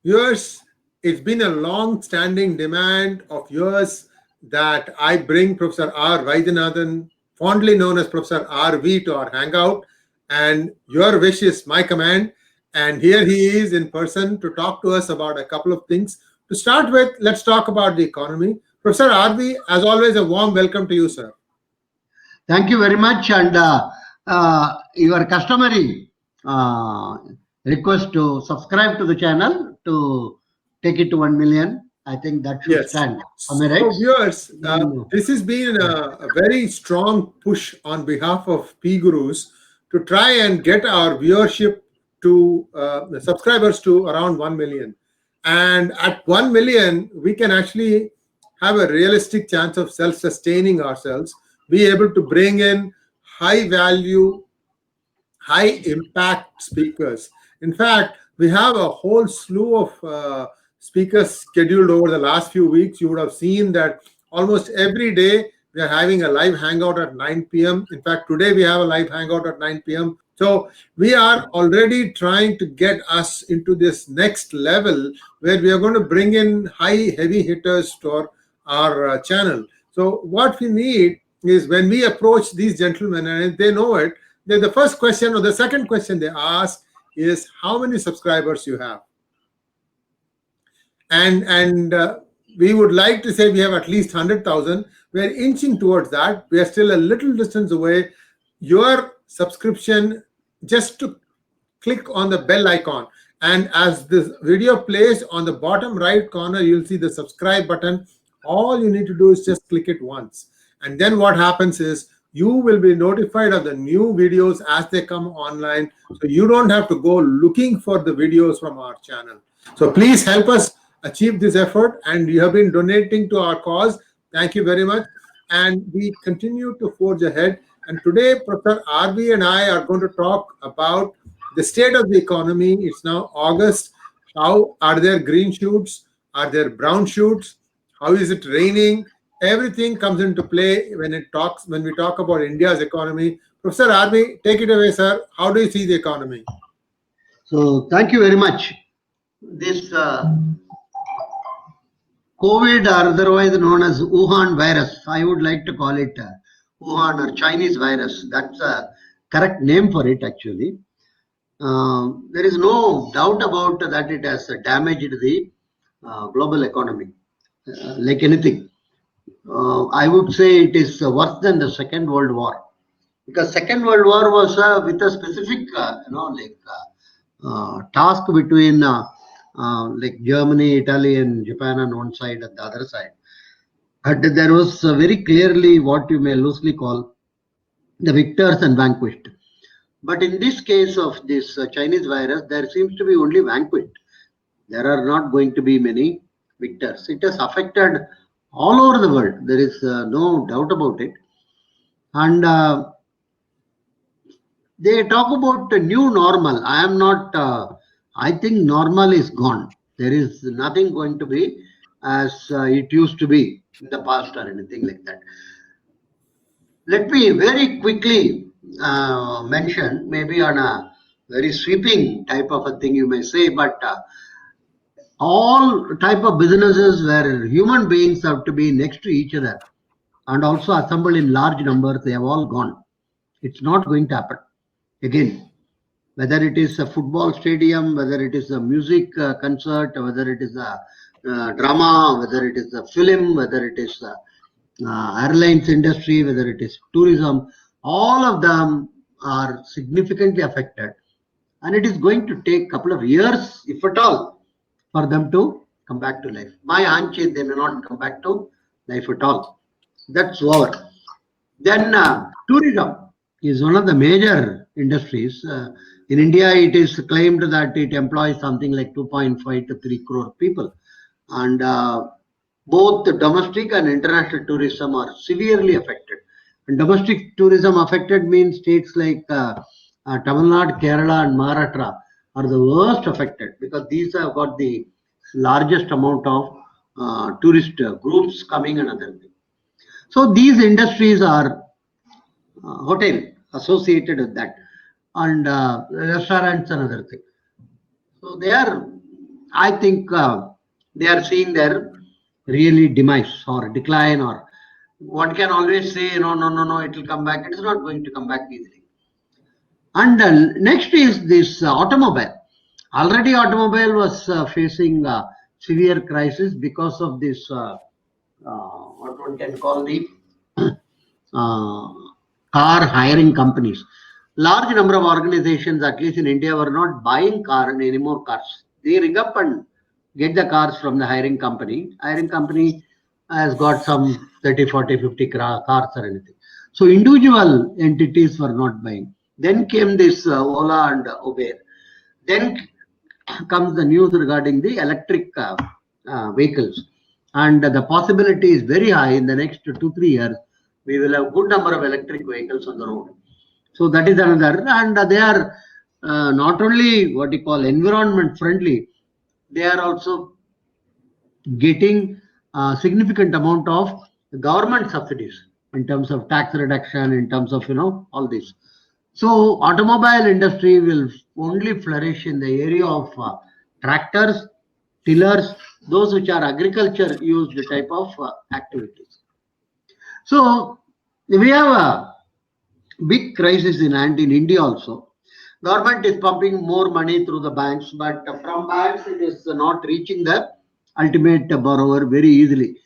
Yours, it's been a long-standing demand of yours that I bring Professor R Vaidyanathan, fondly known as Professor RV, to our hangout. And your wish is my command. And here he is in person to talk to us about a couple of things. To start with, let's talk about the economy. Professor RV, as always, a warm welcome to you, sir. Thank you very much. And your customary request to subscribe to the channel to take it to 1 million. I think that should Yes. stand. Am I right? So, viewers, this has been a very strong push on behalf of PGurus to try and get our viewership to the subscribers to around 1 million. And at 1 million, we can actually have a realistic chance of self-sustaining ourselves, be able to bring in high value, high impact speakers. In fact, we have a whole slew of speakers scheduled over the last few weeks. You would have seen that almost every day we are having a live hangout at 9 p.m. In fact, today we have a live hangout at 9 p.m. So we are already trying to get us into this next level where we are going to bring in high heavy hitters to our channel. So what we need is, when we approach these gentlemen, and they know it, the first question or the second question they ask is how many subscribers you have. And we would like to say we have at least 100,000. We're inching towards that. We are still a little distance away. Your subscription, just to click on the bell icon, and as this video plays, on the bottom right corner you'll see the subscribe button. All you need to do is just click it once, and then what happens is you will be notified of the new videos as they come online, so you don't have to go looking for the videos from our channel. So please help us achieve this effort, and you have been donating to our cause. Thank you very much, and we continue to forge ahead. And today Professor RV and I are going to talk about the state of the economy. It's now August. How are there green shoots? Are there brown shoots? How is it raining? Everything comes into play when we talk about India's economy. Professor RV, take it away, sir. How do you see the economy? So thank you very much. This COVID, or otherwise known as Wuhan virus, I would like to call it Wuhan or Chinese virus. That's a correct name for it, actually. There is no doubt about that it has damaged the global economy, like anything. I would say it is worse than the Second World War, because Second World War was with a specific, task between like Germany, Italy, and Japan on one side, and the other side. But there was very clearly what you may loosely call the victors and vanquished. But in this case of this Chinese virus, there seems to be only vanquished. There are not going to be many victors. It has affected all over the world. There is no doubt about it. And they talk about the new normal. I am not, I think normal is gone. There is nothing going to be as it used to be in the past or anything like that. Let me very quickly mention, maybe on a very sweeping type of a thing you may say, but all type of businesses where human beings have to be next to each other and also assembled in large numbers, they have all gone. It's not going to happen again. Whether it is a football stadium, whether it is a music concert, whether it is a drama, whether it is a film, whether it is a airlines industry, whether it is tourism, all of them are significantly affected. And it is going to take a couple of years, if at all, for them to come back to life. My hunch is they may not come back to life at all. That's over. Then tourism is one of the major industries. In India, it is claimed that it employs something like 2.5 to 3 crore people. And both the domestic and international tourism are severely affected. And domestic tourism affected means states like Tamil Nadu, Kerala, and Maharashtra are the worst affected, because these have got the largest amount of tourist groups coming and other things. So these industries are hotel associated with that, and restaurants and other things. So they are I think they are seeing their really demise or decline, or one can always say, no, no, no, no, it will come back. It is not going to come back easily. And next is this automobile. Already automobile was facing severe crisis because of this, what one can call the uh, car hiring companies. Large number of organizations, at least in India, were not buying car and any more cars. They ring up and get the cars from the hiring company. Hiring company has got some 30, 40, 50 cars or anything. So individual entities were not buying. Then came this Ola and Uber. Then comes the news regarding the electric vehicles, and the possibility is very high in the next 2 3 years we will have good number of electric vehicles on the road. So that is another, and they are not only what you call environment friendly, they are also getting a significant amount of government subsidies in terms of tax reduction, in terms of all this. So automobile industry will only flourish in the area of tractors, tillers, those which are agriculture used type of activities. So we have a big crisis in hand in India also. Government is pumping more money through the banks, but from banks it is not reaching the ultimate borrower very easily,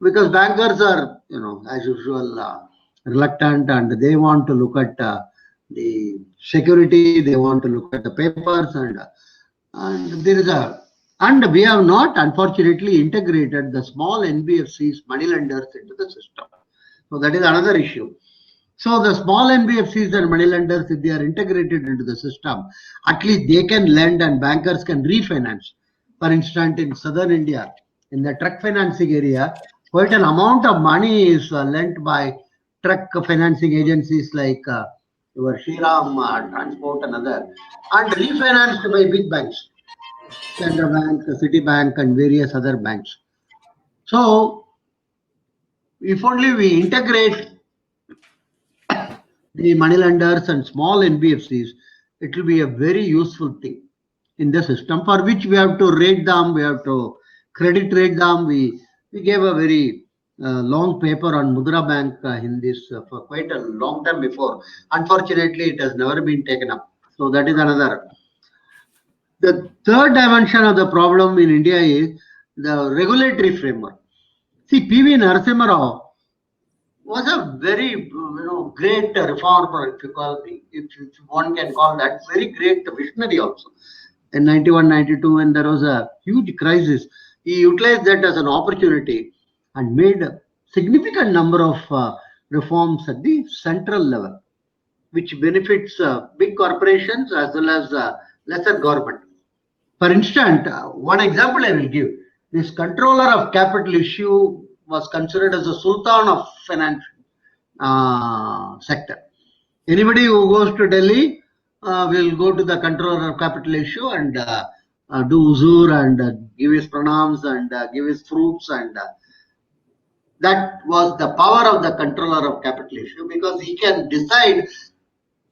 because bankers are, as usual, reluctant, and they want to look at the security, they want to look at the papers, and there is a, and we have not unfortunately integrated the small NBFCs money lenders into the system. So that is another issue. So the small NBFCs and money lenders, if they are integrated into the system, at least they can lend and bankers can refinance. For instance, in southern India, in the truck financing area, quite an amount of money is lent by truck financing agencies like your Shriram Transport and other, and refinanced by big banks, Canara Bank, Citibank, and various other banks. So if only we integrate the money lenders and small NBFCs, it will be a very useful thing in the system, for which we have to rate them, we have to credit rate them. We gave a very long paper on Mudra Bank in this for quite a long time before. Unfortunately, it has never been taken up. So that is another. The third dimension of the problem in India is the regulatory framework. See, PV Narasimha Rao was a very great reformer, if you call me, if one can call that, very great visionary also. In 91, 92, when there was a huge crisis, he utilized that as an opportunity and made a significant number of reforms at the central level, which benefits big corporations as well as lesser government. For instance, one example I will give: this controller of capital issue was considered as a sultan of finance sector. Anybody who goes to Delhi will go to the controller of capital issue and do uzur and give his pranams and give his fruits, and that was the power of the controller of capital issue, because he can decide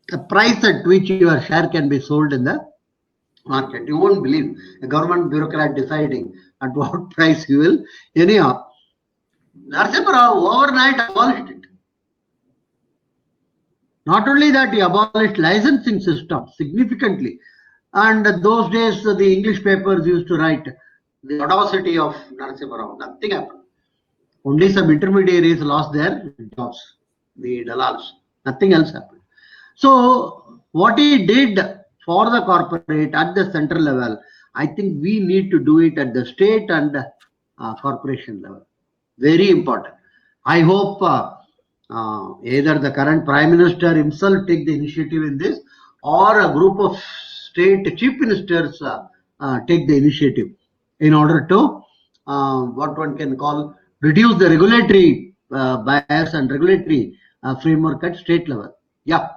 the price at which your share can be sold in the market. You won't believe a government bureaucrat deciding at what price he will. Anyhow, Narasimha Rao overnight abolished it. Not only that, he abolished licensing system significantly. And those days, the English papers used to write the audacity of Narasimha Rao. Nothing happened. Only some intermediaries lost their jobs, the dalals. Nothing else happened. So what he did for the corporate at the central level, I think we need to do it at the state and corporation level. Very important. I hope either the current Prime Minister himself take the initiative in this, or a group of state chief ministers take the initiative in order to what one can call reduce the regulatory bias and regulatory framework at state level. Yeah.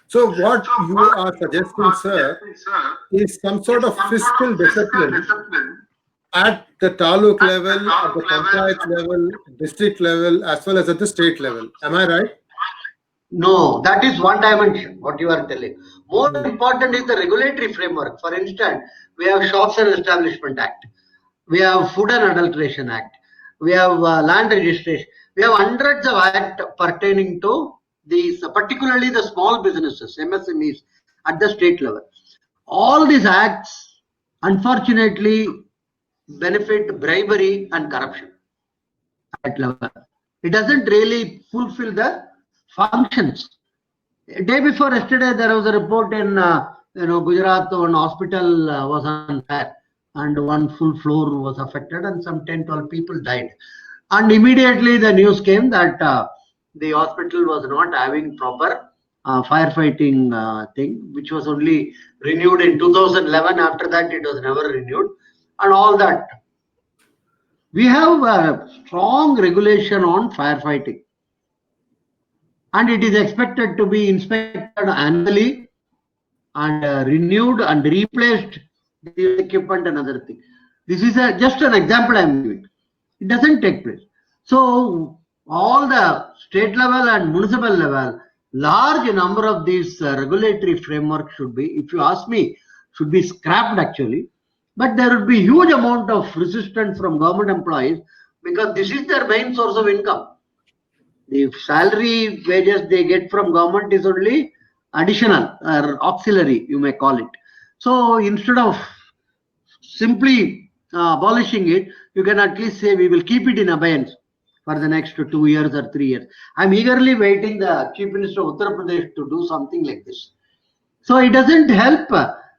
So what you are suggesting, sir, is some sort of fiscal discipline at the taluk level, at the panchayat level, district level, as well as at the state level. Am I right? No, that is one dimension, what you are telling. More important is the regulatory framework. For instance, we have Shops and Establishment Act, we have Food and Adulteration Act, we have land registration, we have hundreds of acts pertaining to these, particularly the small businesses, MSMEs at the state level. All these acts, unfortunately, benefit bribery and corruption at level. It doesn't really fulfill the functions. Day before yesterday, there was a report in Gujarat. One hospital was on fire, and one full floor was affected, and some 10, 12 people died. And immediately the news came that the hospital was not having proper firefighting thing, which was only renewed in 2011. After that, it was never renewed, and all that. We have a strong regulation on firefighting, and it is expected to be inspected annually and renewed and replaced the equipment and other thing. This is just an example I am giving. It doesn't take place. So all the state level and municipal level, large number of these regulatory framework should be, if you ask me, should be scrapped actually. But there would be huge amount of resistance from government employees because this is their main source of income. The salary wages they get from government is only additional or auxiliary, you may call it. So instead of simply abolishing it, you can at least say we will keep it in abeyance for the next 2 years or 3 years. I'm eagerly waiting the Chief Minister of Uttar Pradesh to do something like this. So it doesn't help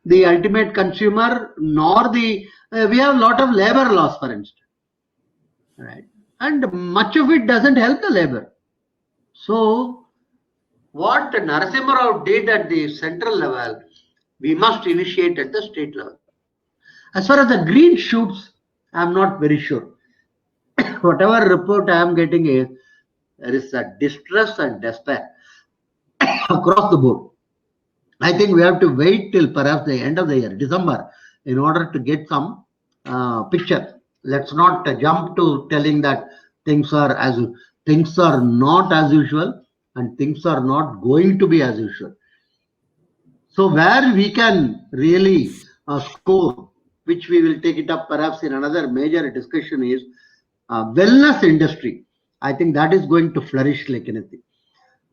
the ultimate consumer nor the, we have a lot of labor laws, for instance, right? And much of it doesn't help the labor. So what Narasimha Rao did at the central level, we must initiate at the state level. As far as the green shoots, I am not very sure. Whatever report I am getting is there is a distress and despair across the board. I think we have to wait till perhaps the end of the year, December, in order to get some picture. Let's not jump to telling that things are not as usual and things are not going to be as usual. So where we can really score, which we will take it up perhaps in another major discussion, is wellness industry. I think that is going to flourish like anything.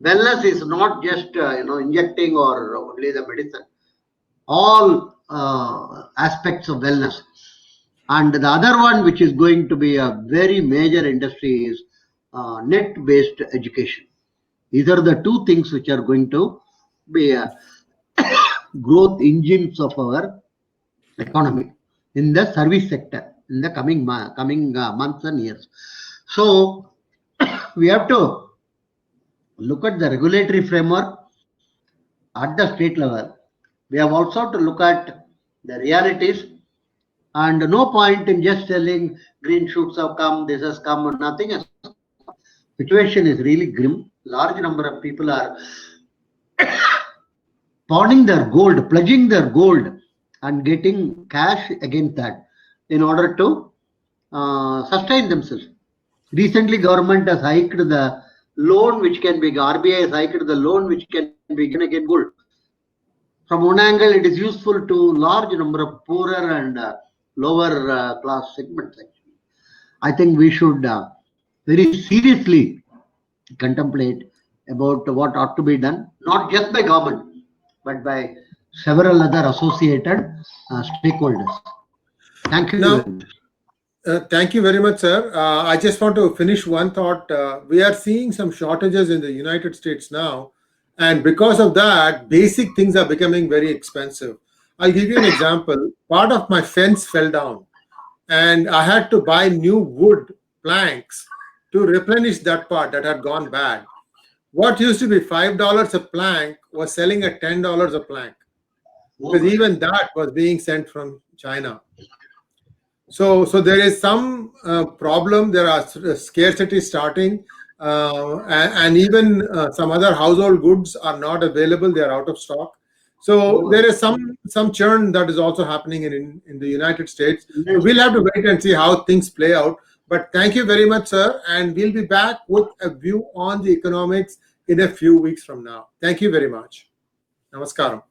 Wellness is not just injecting or only the medicine. All aspects of wellness. And the other one which is going to be a very major industry is net-based education. These are the two things which are going to be growth engines of our economy in the service sector in the coming months and years. So we have to look at the regulatory framework at the state level. We have also to look at the realities, and no point in just telling green shoots have come, this has come, nothing has come. Situation is really grim. Large number of people are pawning their gold, pledging their gold and getting cash against that in order to sustain themselves. Recently, government has hiked the loan which can be, RBI has hiked the loan which can be given against gold. From one angle, it is useful to large number of poorer and lower class segments. Actually, I think we should very seriously contemplate about what ought to be done, not just by government, but by several other associated stakeholders. Thank you. Now, thank you very much, sir. I just want to finish one thought. We are seeing some shortages in the United States now, and because of that, basic things are becoming very expensive. I'll give you an example. Part of my fence fell down, and I had to buy new wood planks to replenish that part that had gone bad. What used to be $5 a plank was selling at $10 a plank, because even that was being sent from China. So there is some problem. There are scarcity starting, and even some other household goods are not available. They are out of stock. So there is some churn that is also happening in the United States. So we'll have to wait and see how things play out. But thank you very much, sir. And we'll be back with a view on the economics in a few weeks from now. Thank you very much. Namaskaram.